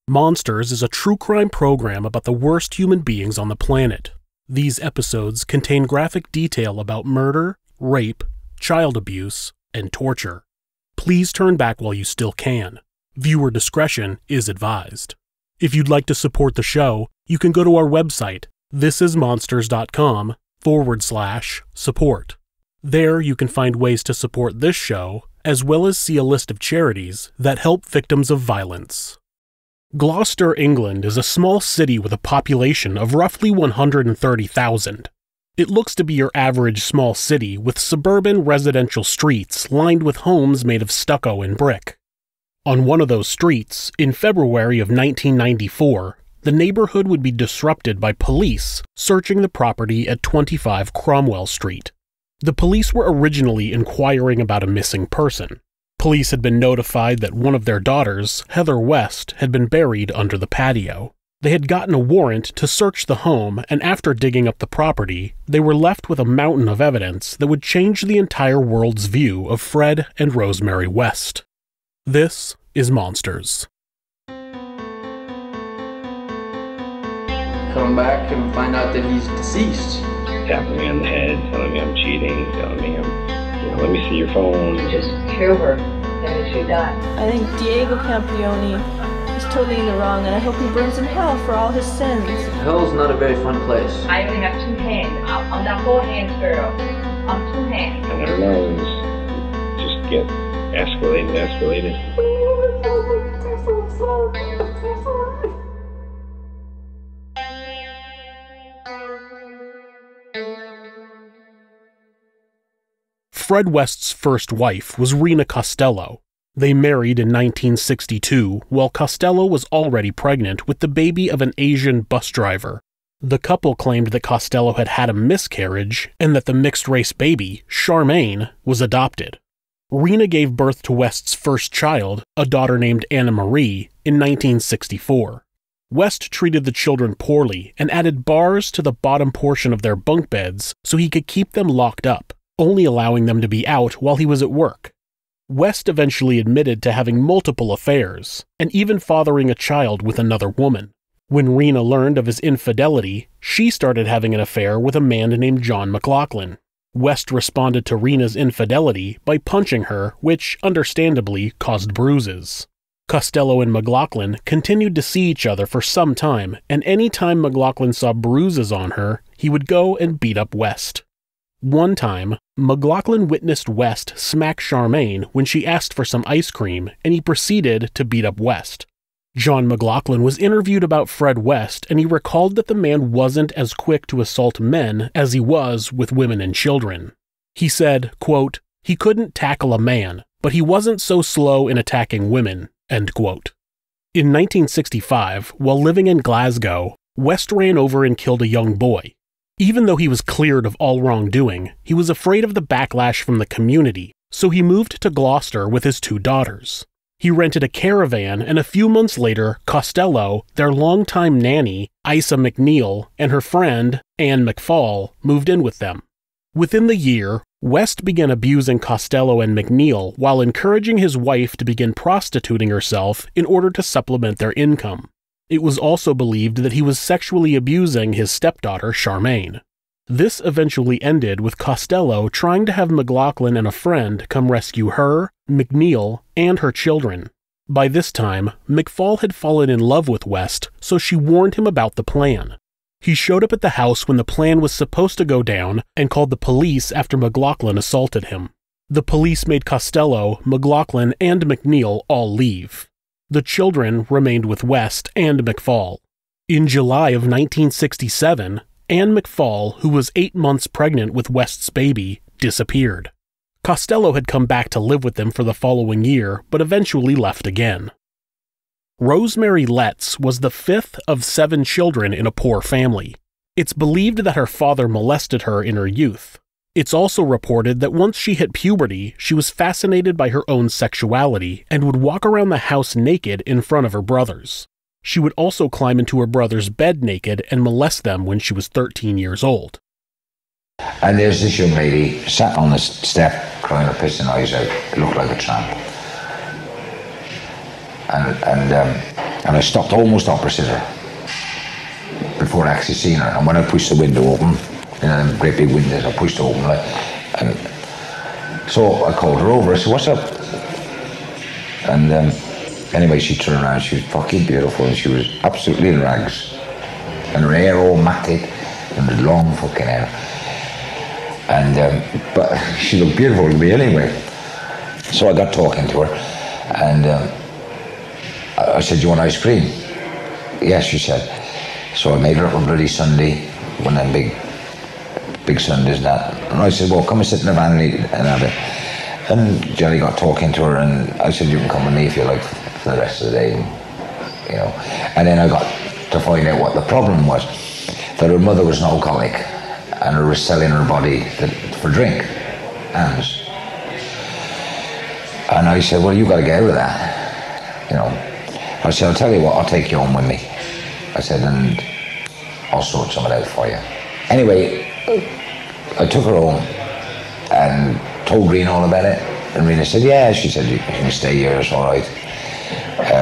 Monsters is a true crime program about the worst human beings on the planet. These episodes contain graphic detail about murder, rape, child abuse, and torture. Please turn back while you still can. Viewer discretion is advised. If you'd like to support the show, you can go to our website, thisismonsters.com/support. There you can find ways to support this show, as well as see a list of charities that help victims of violence. Gloucester, England is a small city with a population of roughly 130,000. It looks to be your average small city with suburban residential streets lined with homes made of stucco and brick. On one of those streets, in February of 1994, the neighborhood would be disrupted by police searching the property at 25 Cromwell Street. The police were originally inquiring about a missing person. Police had been notified that one of their daughters, Heather West, had been buried under the patio. They had gotten a warrant to search the home, and after digging up the property, they were left with a mountain of evidence that would change the entire world's view of Fred and Rosemary West. This is Monsters. Come back and find out that he's deceased. Tapping me on the head, telling me I'm cheating, telling me let me see your phone. Just kill her, and she died. I think Diego Campione is totally in the wrong, and I hope he burns in hell for all his sins. Hell's not a very fun place. I only have two hands. I'm not four hands, girl. I'm two hands. And I don't know, just get escalated. Fred West's first wife was Rena Costello. They married in 1962 while Costello was already pregnant with the baby of an Asian bus driver. The couple claimed that Costello had had a miscarriage and that the mixed-race baby, Charmaine, was adopted. Rena gave birth to West's first child, a daughter named Anna Marie, in 1964. West treated the children poorly and added bars to the bottom portion of their bunk beds so he could keep them locked up, only allowing them to be out while he was at work. West eventually admitted to having multiple affairs, and even fathering a child with another woman. When Rena learned of his infidelity, she started having an affair with a man named John McLaughlin. West responded to Rena's infidelity by punching her, which, understandably, caused bruises. Costello and McLaughlin continued to see each other for some time, and any time McLaughlin saw bruises on her, he would go and beat up West. One time, McLaughlin witnessed West smack Charmaine when she asked for some ice cream, and he proceeded to beat up West. John McLaughlin was interviewed about Fred West, and he recalled that the man wasn't as quick to assault men as he was with women and children. He said, quote, "He couldn't tackle a man, but he wasn't so slow in attacking women," end quote. In 1965, while living in Glasgow, West ran over and killed a young boy. Even though he was cleared of all wrongdoing, he was afraid of the backlash from the community, so he moved to Gloucester with his two daughters. He rented a caravan, and a few months later, Costello, their longtime nanny, Isa McNeil, and her friend, Anne McFall, moved in with them. Within the year, West began abusing Costello and McNeil while encouraging his wife to begin prostituting herself in order to supplement their income. It was also believed that he was sexually abusing his stepdaughter, Charmaine. This eventually ended with Costello trying to have McLaughlin and a friend come rescue her, McNeil, and her children. By this time, McFall had fallen in love with West, so she warned him about the plan. He showed up at the house when the plan was supposed to go down and called the police after McLaughlin assaulted him. The police made Costello, McLaughlin, and McNeil all leave. The children remained with West and McFall. In July of 1967, Anne McFall, who was 8 months pregnant with West's baby, disappeared. Costello had come back to live with them for the following year, but eventually left again. Rosemary Letts was the fifth of 7 children in a poor family. It's believed that her father molested her in her youth. It's also reported that once she hit puberty, she was fascinated by her own sexuality and would walk around the house naked in front of her brothers. She would also climb into her brother's bed naked and molest them when she was 13 years old. And there's this young lady sat on the step crying her pissing eyes out. It looked like a tramp. and I stopped almost opposite her before I actually seen her. And when I pushed the window open, you know, them great big windows, I pushed it open, and so I called her over. I said, "What's up?" And anyway, she turned around. She was fucking beautiful, and she was absolutely in rags, and her hair all matted, and the long fucking hair. And but she looked beautiful to me anyway. So I got talking to her, and I said, "Do you want ice cream?" "Yes," she said. So I made her up a bloody sundae, one of them big sundaes and that. And I said, "Well, come and sit in the van and eat and have it." And Jelly got talking to her, and I said, "You can come with me if you like for the rest of the day," you know. And then I got to find out what the problem was, that her mother was an alcoholic and her was selling her body for drink, hands. And I said, "Well, you got to get out of that, you know." I said, "I'll tell you what, I'll take you home with me." I said, "And I'll sort some of that for you." Anyway, I took her home and told Rena all about it. And Rena said, "Yeah," she said, "you can stay here, it's all right."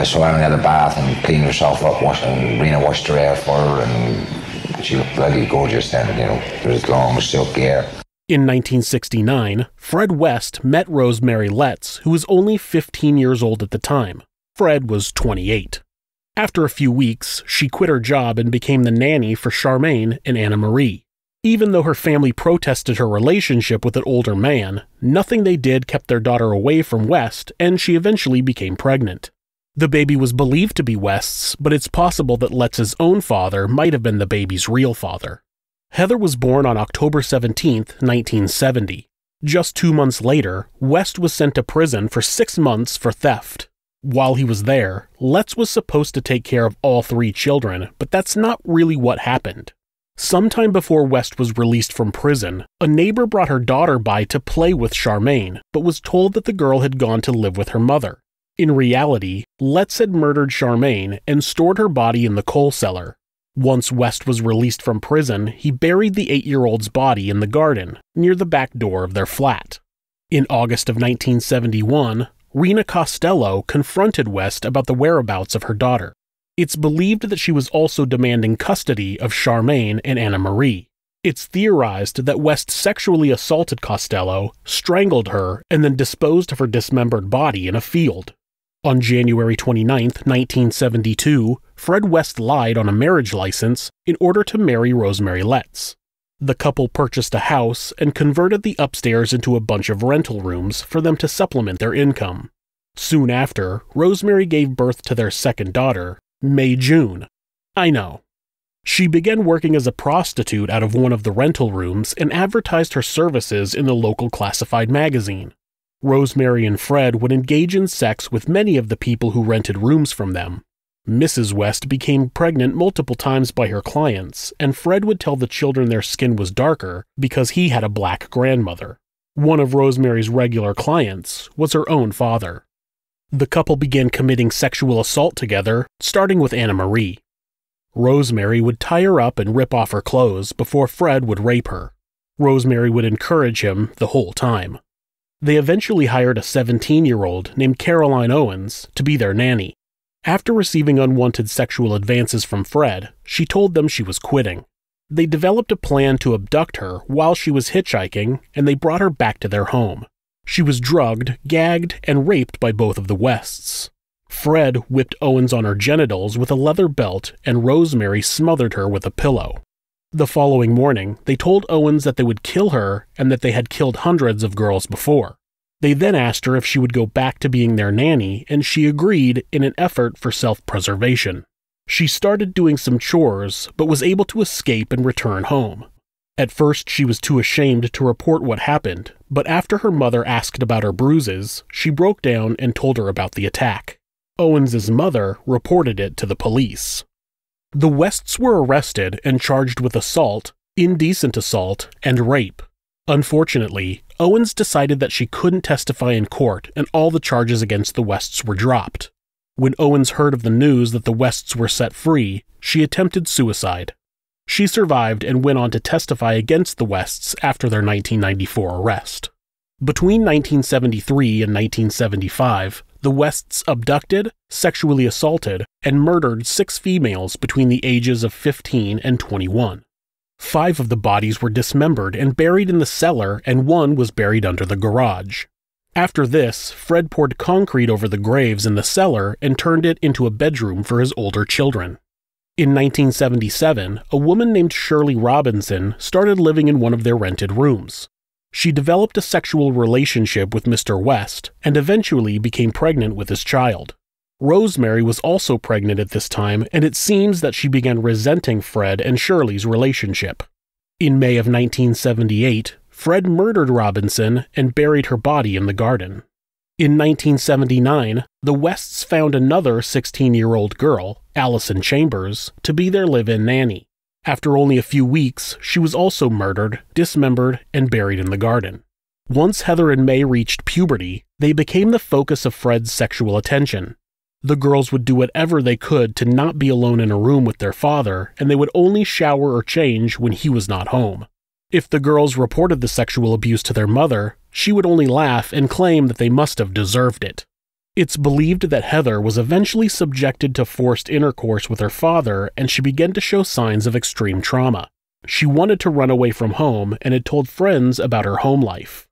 So I only had a bath and cleaned herself up, and Rena washed her hair for her, and she looked bloody gorgeous then, you know, there was long silky hair. In 1969, Fred West met Rosemary Letts, who was only 15 years old at the time. Fred was 28. After a few weeks, she quit her job and became the nanny for Charmaine and Anna Marie. Even though her family protested her relationship with an older man, nothing they did kept their daughter away from West, and she eventually became pregnant. The baby was believed to be West's, but it's possible that Letts' own father might have been the baby's real father. Heather was born on October 17, 1970. Just 2 months later, West was sent to prison for 6 months for theft. While he was there, Letts was supposed to take care of all 3 children, but that's not really what happened. Sometime before West was released from prison, a neighbor brought her daughter by to play with Charmaine, but was told that the girl had gone to live with her mother. In reality, Letts had murdered Charmaine and stored her body in the coal cellar. Once West was released from prison, he buried the 8-year-old's body in the garden, near the back door of their flat. In August of 1971, Rena Costello confronted West about the whereabouts of her daughter. It's believed that she was also demanding custody of Charmaine and Anna Marie. It's theorized that West sexually assaulted Costello, strangled her, and then disposed of her dismembered body in a field. On January 29, 1972, Fred West lied on a marriage license in order to marry Rosemary Letts. The couple purchased a house and converted the upstairs into a bunch of rental rooms for them to supplement their income. Soon after, Rosemary gave birth to their second daughter, May-June. I know. She began working as a prostitute out of one of the rental rooms and advertised her services in the local classified magazine. Rosemary and Fred would engage in sex with many of the people who rented rooms from them. Mrs. West became pregnant multiple times by her clients, and Fred would tell the children their skin was darker because he had a black grandmother. One of Rosemary's regular clients was her own father. The couple began committing sexual assault together, starting with Anna Marie. Rosemary would tie her up and rip off her clothes before Fred would rape her. Rosemary would encourage him the whole time. They eventually hired a 17-year-old named Caroline Owens to be their nanny. After receiving unwanted sexual advances from Fred, she told them she was quitting. They developed a plan to abduct her while she was hitchhiking, and they brought her back to their home. She was drugged, gagged, and raped by both of the Wests. Fred whipped Owens on her genitals with a leather belt, and Rosemary smothered her with a pillow. The following morning, they told Owens that they would kill her and that they had killed hundreds of girls before. They then asked her if she would go back to being their nanny, and she agreed in an effort for self-preservation. She started doing some chores, but was able to escape and return home. At first, she was too ashamed to report what happened, but after her mother asked about her bruises, she broke down and told her about the attack. Owens's mother reported it to the police. The Wests were arrested and charged with assault, indecent assault, and rape. Unfortunately, Owens decided that she couldn't testify in court, and all the charges against the Wests were dropped. When Owens heard of the news that the Wests were set free, she attempted suicide. She survived and went on to testify against the Wests after their 1994 arrest. Between 1973 and 1975, the Wests abducted, sexually assaulted, and murdered 6 females between the ages of 15 and 21. 5 of the bodies were dismembered and buried in the cellar, and 1 was buried under the garage. After this, Fred poured concrete over the graves in the cellar and turned it into a bedroom for his older children. In 1977, a woman named Shirley Robinson started living in one of their rented rooms. She developed a sexual relationship with Mr. West and eventually became pregnant with his child. Rosemary was also pregnant at this time, and it seems that she began resenting Fred and Shirley's relationship. In May of 1978, Fred murdered Robinson and buried her body in the garden. In 1979, the Wests found another 16-year-old girl, Allison Chambers, to be their live-in nanny. After only a few weeks, she was also murdered, dismembered, and buried in the garden. Once Heather and May reached puberty, they became the focus of Fred's sexual attention. The girls would do whatever they could to not be alone in a room with their father, and they would only shower or change when he was not home. If the girls reported the sexual abuse to their mother, she would only laugh and claim that they must have deserved it. It's believed that Heather was eventually subjected to forced intercourse with her father, and she began to show signs of extreme trauma. She wanted to run away from home and had told friends about her home life.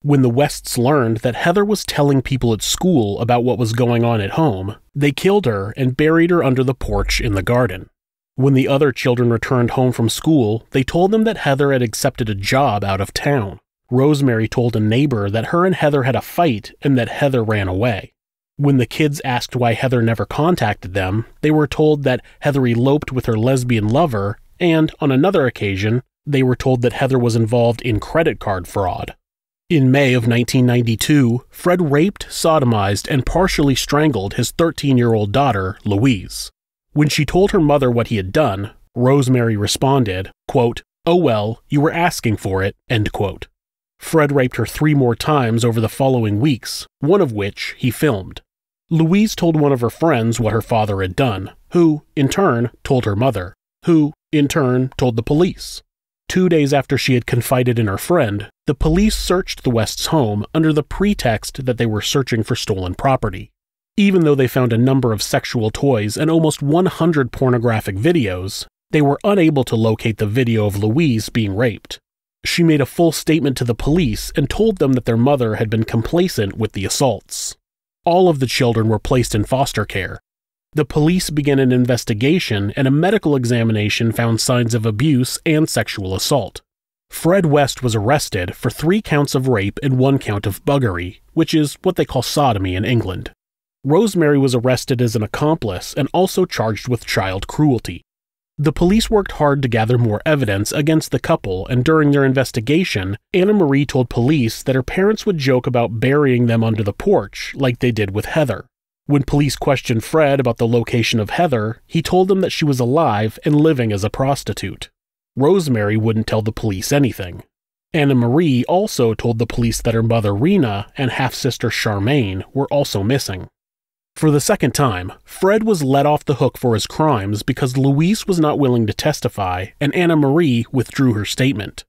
When the Wests learned that Heather was telling people at school about what was going on at home, they killed her and buried her under the porch in the garden. When the other children returned home from school, they told them that Heather had accepted a job out of town. Rosemary told a neighbor that her and Heather had a fight and that Heather ran away. When the kids asked why Heather never contacted them, they were told that Heather eloped with her lesbian lover, and on another occasion, they were told that Heather was involved in credit card fraud. In May of 1992, Fred raped, sodomized, and partially strangled his 13-year-old daughter, Louise. When she told her mother what he had done, Rosemary responded, quote, "Oh well, you were asking for it," end quote. Fred raped her 3 more times over the following weeks, one of which he filmed. Louise told one of her friends what her father had done, who, in turn, told her mother, who, in turn, told the police. 2 days after she had confided in her friend, the police searched the Wests' home under the pretext that they were searching for stolen property. Even though they found a number of sexual toys and almost 100 pornographic videos, they were unable to locate the video of Louise being raped. She made a full statement to the police and told them that their mother had been complacent with the assaults. All of the children were placed in foster care. The police began an investigation, and a medical examination found signs of abuse and sexual assault. Fred West was arrested for 3 counts of rape and 1 count of buggery, which is what they call sodomy in England. Rosemary was arrested as an accomplice and also charged with child cruelty. The police worked hard to gather more evidence against the couple, and during their investigation, Anna Marie told police that her parents would joke about burying them under the porch, like they did with Heather. When police questioned Fred about the location of Heather, he told them that she was alive and living as a prostitute. Rosemary wouldn't tell the police anything. Anna Marie also told the police that her mother Rena and half-sister Charmaine were also missing. For the second time, Fred was let off the hook for his crimes because Louise was not willing to testify, and Anna Marie withdrew her statement.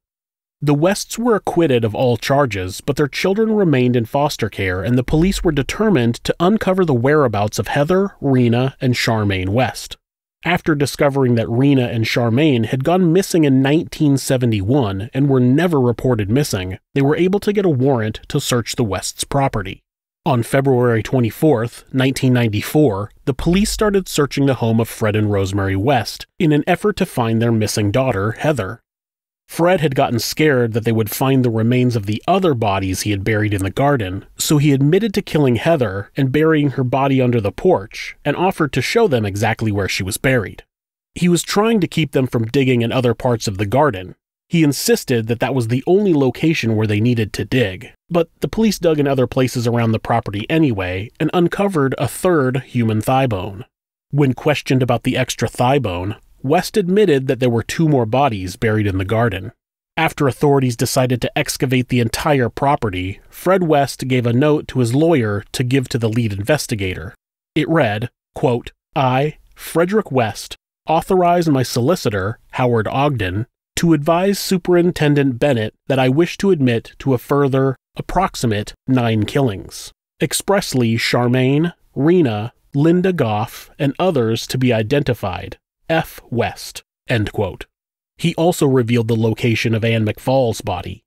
The Wests were acquitted of all charges, but their children remained in foster care, and the police were determined to uncover the whereabouts of Heather, Rena, and Charmaine West. After discovering that Rena and Charmaine had gone missing in 1971 and were never reported missing, they were able to get a warrant to search the Wests' property. On February 24, 1994, the police started searching the home of Fred and Rosemary West in an effort to find their missing daughter, Heather. Fred had gotten scared that they would find the remains of the other bodies he had buried in the garden, so he admitted to killing Heather and burying her body under the porch, and offered to show them exactly where she was buried. He was trying to keep them from digging in other parts of the garden. He insisted that that was the only location where they needed to dig, but the police dug in other places around the property anyway and uncovered a 3rd human thigh bone. When questioned about the extra thigh bone, West admitted that there were 2 more bodies buried in the garden. After authorities decided to excavate the entire property, Fred West gave a note to his lawyer to give to the lead investigator. It read, quote, "I, Frederick West, authorize my solicitor, Howard Ogden, to advise Superintendent Bennett that I wish to admit to a further, approximate 9 killings," expressly Charmaine, Rena, Linda Goff, and others to be identified, F. West, end quote. He also revealed the location of Anne McFall's body.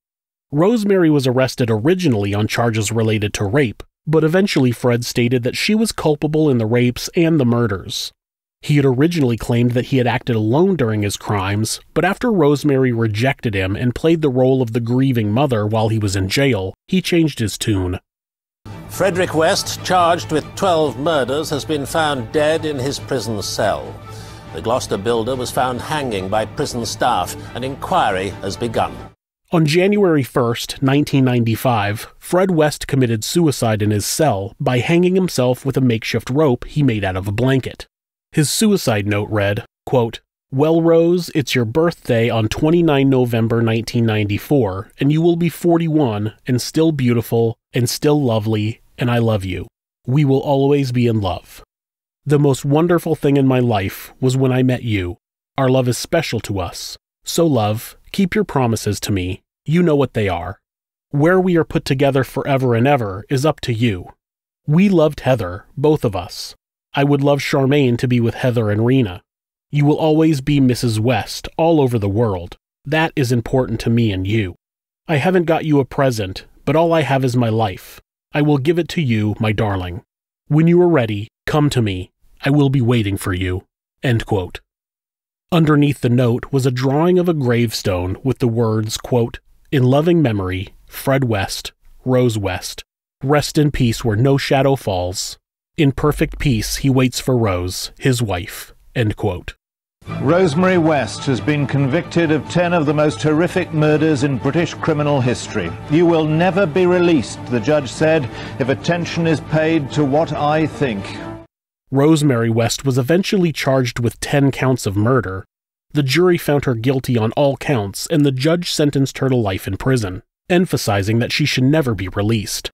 Rosemary was arrested originally on charges related to rape, but eventually Fred stated that she was culpable in the rapes and the murders. He had originally claimed that he had acted alone during his crimes, but after Rosemary rejected him and played the role of the grieving mother while he was in jail, he changed his tune. Frederick West, charged with 12 murders, has been found dead in his prison cell. The Gloucester builder was found hanging by prison staff. An inquiry has begun. On January 1st, 1995, Fred West committed suicide in his cell by hanging himself with a makeshift rope he made out of a blanket. His suicide note read, quote, "Well, Rose, it's your birthday on 29 November 1994, and you will be 41, and still beautiful, and still lovely, and I love you. We will always be in love. The most wonderful thing in my life was when I met you. Our love is special to us. So, love, keep your promises to me. You know what they are. Where we are put together forever and ever is up to you. We loved Heather, both of us. I would love Charmaine to be with Heather and Rena. You will always be Mrs. West all over the world. That is important to me and you. I haven't got you a present, but all I have is my life. I will give it to you, my darling. When you are ready, come to me. I will be waiting for you." End quote. Underneath the note was a drawing of a gravestone with the words, quote, "In loving memory, Fred West, Rose West. Rest in peace where no shadow falls. In perfect peace he waits for Rose, his wife." End quote. Rosemary West has been convicted of 10 of the most horrific murders in British criminal history. "You will never be released," the judge said, "if attention is paid to what I think." Rosemary West was eventually charged with 10 counts of murder. The jury found her guilty on all counts, and the judge sentenced her to life in prison, emphasizing that she should never be released.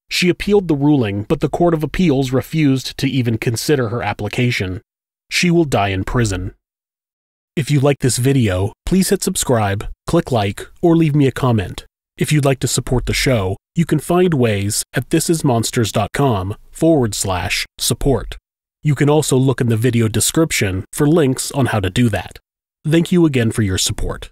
She appealed the ruling, but the Court of Appeals refused to even consider her application. She will die in prison. If you like this video, please hit subscribe, click like, or leave me a comment. If you'd like to support the show, you can find ways at thisismonsters.com/support. You can also look in the video description for links on how to do that. Thank you again for your support.